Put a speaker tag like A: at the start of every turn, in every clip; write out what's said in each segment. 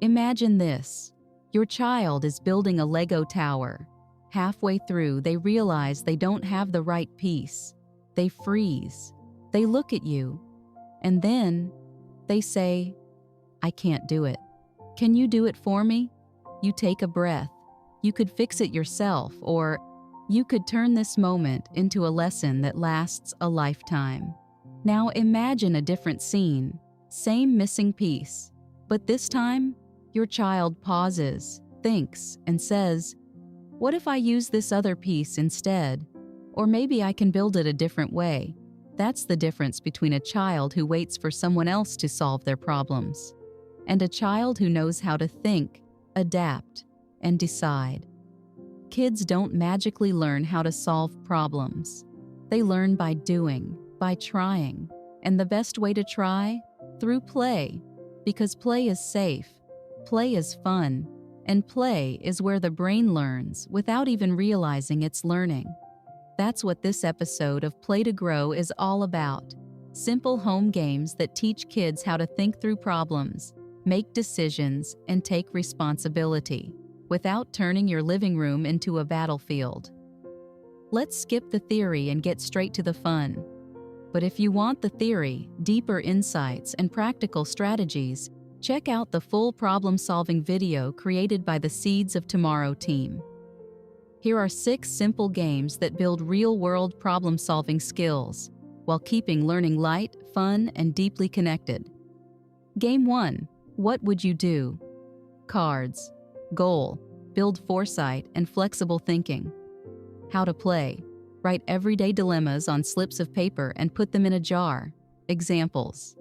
A: Imagine this. Your child is building a Lego tower. Halfway through, they realize they don't have the right piece. They freeze. They look at you. And then they say, "I can't do it. Can you do it for me?" You take a breath. You could fix it yourself, or you could turn this moment into a lesson that lasts a lifetime. Now imagine a different scene. Same missing piece. But this time, your child pauses, thinks, and says, "What if I use this other piece instead? Or maybe I can build it a different way." That's the difference between a child who waits for someone else to solve their problems and a child who knows how to think, adapt, and decide. Kids don't magically learn how to solve problems. They learn by doing, by trying. And the best way to try? Through play. Because play is safe, play is fun, and play is where the brain learns without even realizing it's learning. That's what this episode of Play to Grow is all about. Simple home games that teach kids how to think through problems, make decisions, and take responsibility, without turning your living room into a battlefield. Let's skip the theory and get straight to the fun. But if you want the theory, deeper insights, and practical strategies, check out the full problem-solving video created by the Seeds of Tomorrow team. Here are 6 simple games that build real-world problem-solving skills while keeping learning light, fun, and deeply connected. Game 1. What would you do? Cards. Goal. Build foresight and flexible thinking. How to play. Write everyday dilemmas on slips of paper and put them in a jar. Examples.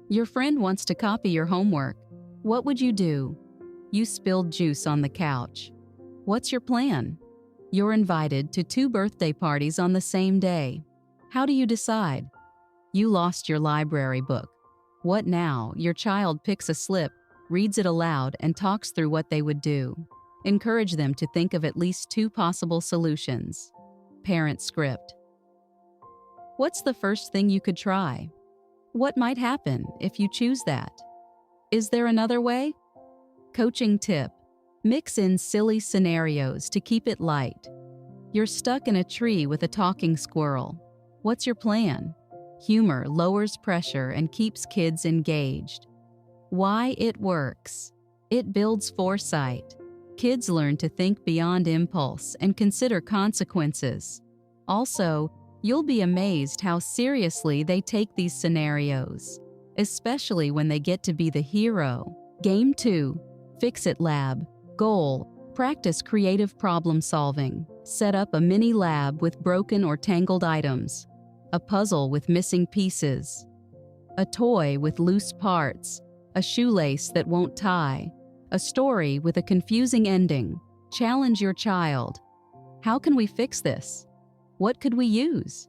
A: Your friend wants to copy your homework. What would you do? You spilled juice on the couch. What's your plan? You're invited to 2 birthday parties on the same day. How do you decide? You lost your library book. What now? Your child picks a slip, reads it aloud, and talks through what they would do. Encourage them to think of at least 2 possible solutions. Parent script. What's the first thing you could try? What might happen if you choose that? Is there another way? Coaching tip. Mix in silly scenarios to keep it light. You're stuck in a tree with a talking squirrel. What's your plan? Humor lowers pressure and keeps kids engaged. Why it works. It builds foresight. Kids learn to think beyond impulse and consider consequences. Also, you'll be amazed how seriously they take these scenarios, especially when they get to be the hero. Game 2. Fix-It Lab. Goal. Practice creative problem solving. Set up a mini lab with broken or tangled items. A puzzle with missing pieces. A toy with loose parts. A shoelace that won't tie. A story with a confusing ending. Challenge your child. How can we fix this? What could we use?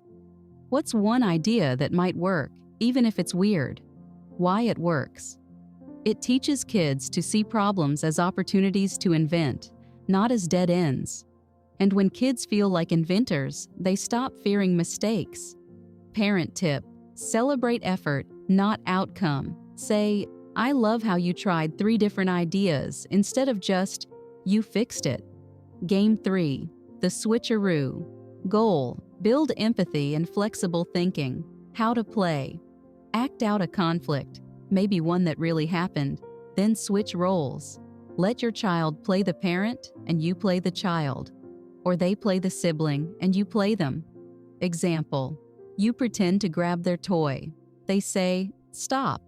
A: What's one idea that might work, even if it's weird? Why it works. It teaches kids to see problems as opportunities to invent, not as dead ends. And when kids feel like inventors, they stop fearing mistakes. Parent tip. Celebrate effort, not outcome. Say, "I love how you tried 3 different ideas," instead of just, "You fixed it." Game 3. The switcheroo. Goal. Build empathy and flexible thinking. How to play. Act out a conflict, maybe one that really happened, then switch roles. Let your child play the parent and you play the child. Or they play the sibling and you play them. Example. You pretend to grab their toy. They say, "Stop."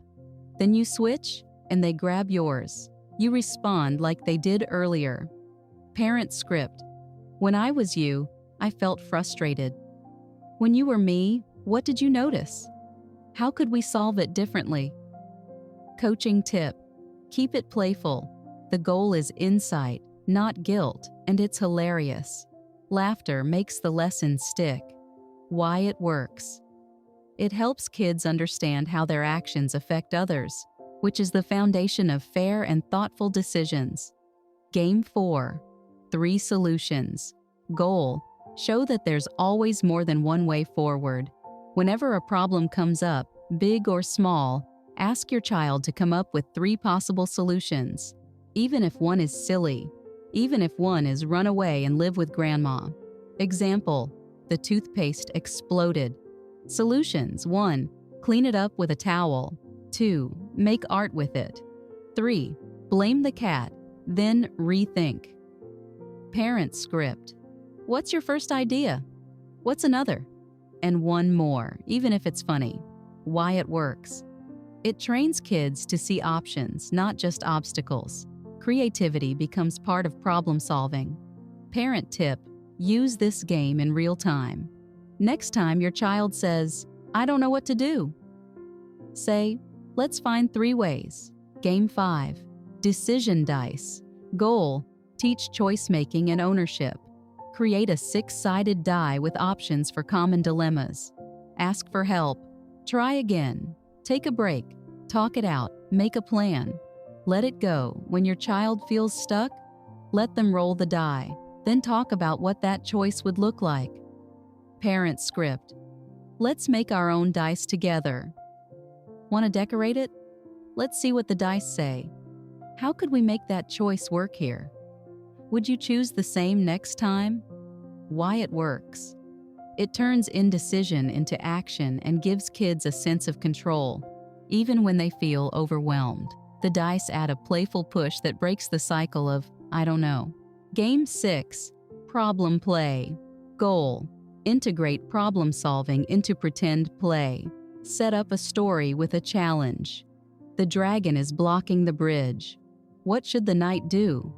A: Then you switch and they grab yours. You respond like they did earlier. Parent script. When I was you, I felt frustrated. When you were me, what did you notice? How could we solve it differently? Coaching tip. Keep it playful. The goal is insight, not guilt, and it's hilarious. Laughter makes the lesson stick. Why it works. It helps kids understand how their actions affect others, which is the foundation of fair and thoughtful decisions. Game 4. 3 solutions. Goal. Show that there's always more than one way forward. Whenever a problem comes up, big or small, Ask your child to come up with 3 possible solutions, even if one is silly, even if one is run away and live with grandma. Example, the toothpaste exploded. Solutions: 1. Clean it up with a towel. 2. Make art with it. 3. Blame the cat, then rethink. Parent script. What's your first idea? What's another? And one more, even if it's funny. Why it works. It trains kids to see options, not just obstacles. Creativity becomes part of problem solving. Parent tip: use this game in real time. Next time your child says, "I don't know what to do," say, "Let's find 3 ways." Game 5. Decision dice. Goal: teach choice making and ownership. Create a 6-sided die with options for common dilemmas. Ask for help. Try again. Take a break. Talk it out. Make a plan. Let it go. When your child feels stuck, let them roll the die. Then talk about what that choice would look like. Parent script. Let's make our own dice together. Want to decorate it? Let's see what the dice say. How could we make that choice work here? Would you choose the same next time? Why it works. It turns indecision into action and gives kids a sense of control, even when they feel overwhelmed. The dice add a playful push that breaks the cycle of, "I don't know." Game 6. Problem play. Goal: integrate problem solving into pretend play. Set up a story with a challenge. The dragon is blocking the bridge. What should the knight do?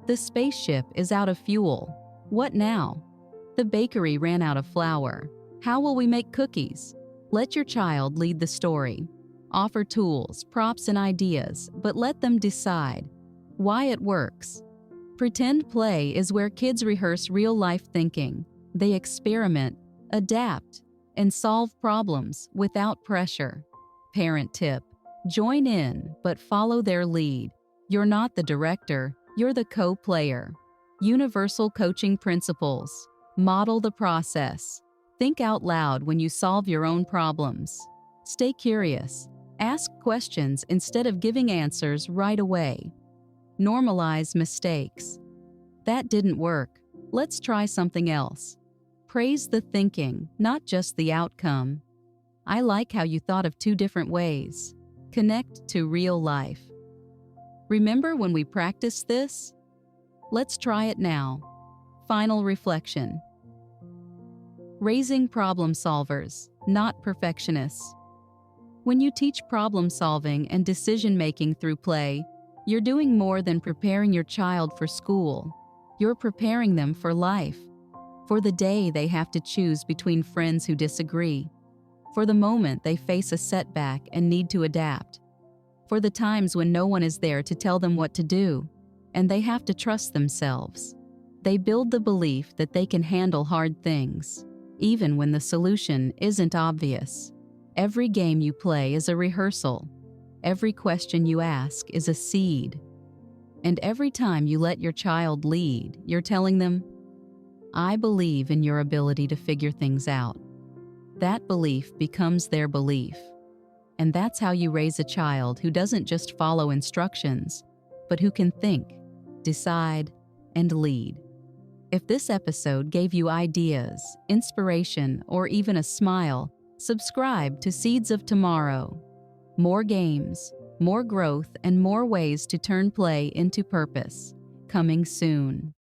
A: The spaceship is out of fuel. What now? The bakery ran out of flour. How will we make cookies? Let your child lead the story. Offer tools, props, and ideas, but let them decide. Why it works. Pretend play is where kids rehearse real-life thinking. They experiment, adapt, and solve problems without pressure. Parent tip: join in, but follow their lead. You're not the director, you're the co-player. Universal coaching principles. Model the process. Think out loud when you solve your own problems. Stay curious. Ask questions instead of giving answers right away. Normalize mistakes. That didn't work. Let's try something else. Praise the thinking, not just the outcome. I like how you thought of 2 different ways. Connect to real life. Remember when we practiced this? Let's try it now. Final reflection. Raising problem solvers, not perfectionists. When you teach problem solving and decision making through play, you're doing more than preparing your child for school. You're preparing them for life, for the day they have to choose between friends who disagree, for the moment they face a setback and need to adapt, for the times when no one is there to tell them what to do, and they have to trust themselves. They build the belief that they can handle hard things, even when the solution isn't obvious. Every game you play is a rehearsal. Every question you ask is a seed. And every time you let your child lead, you're telling them, "I believe in your ability to figure things out." That belief becomes their belief. And that's how you raise a child who doesn't just follow instructions, but who can think, decide, and lead. If this episode gave you ideas, inspiration, or even a smile, subscribe to Seeds of Tomorrow. More games, more growth, and more ways to turn play into purpose. Coming soon.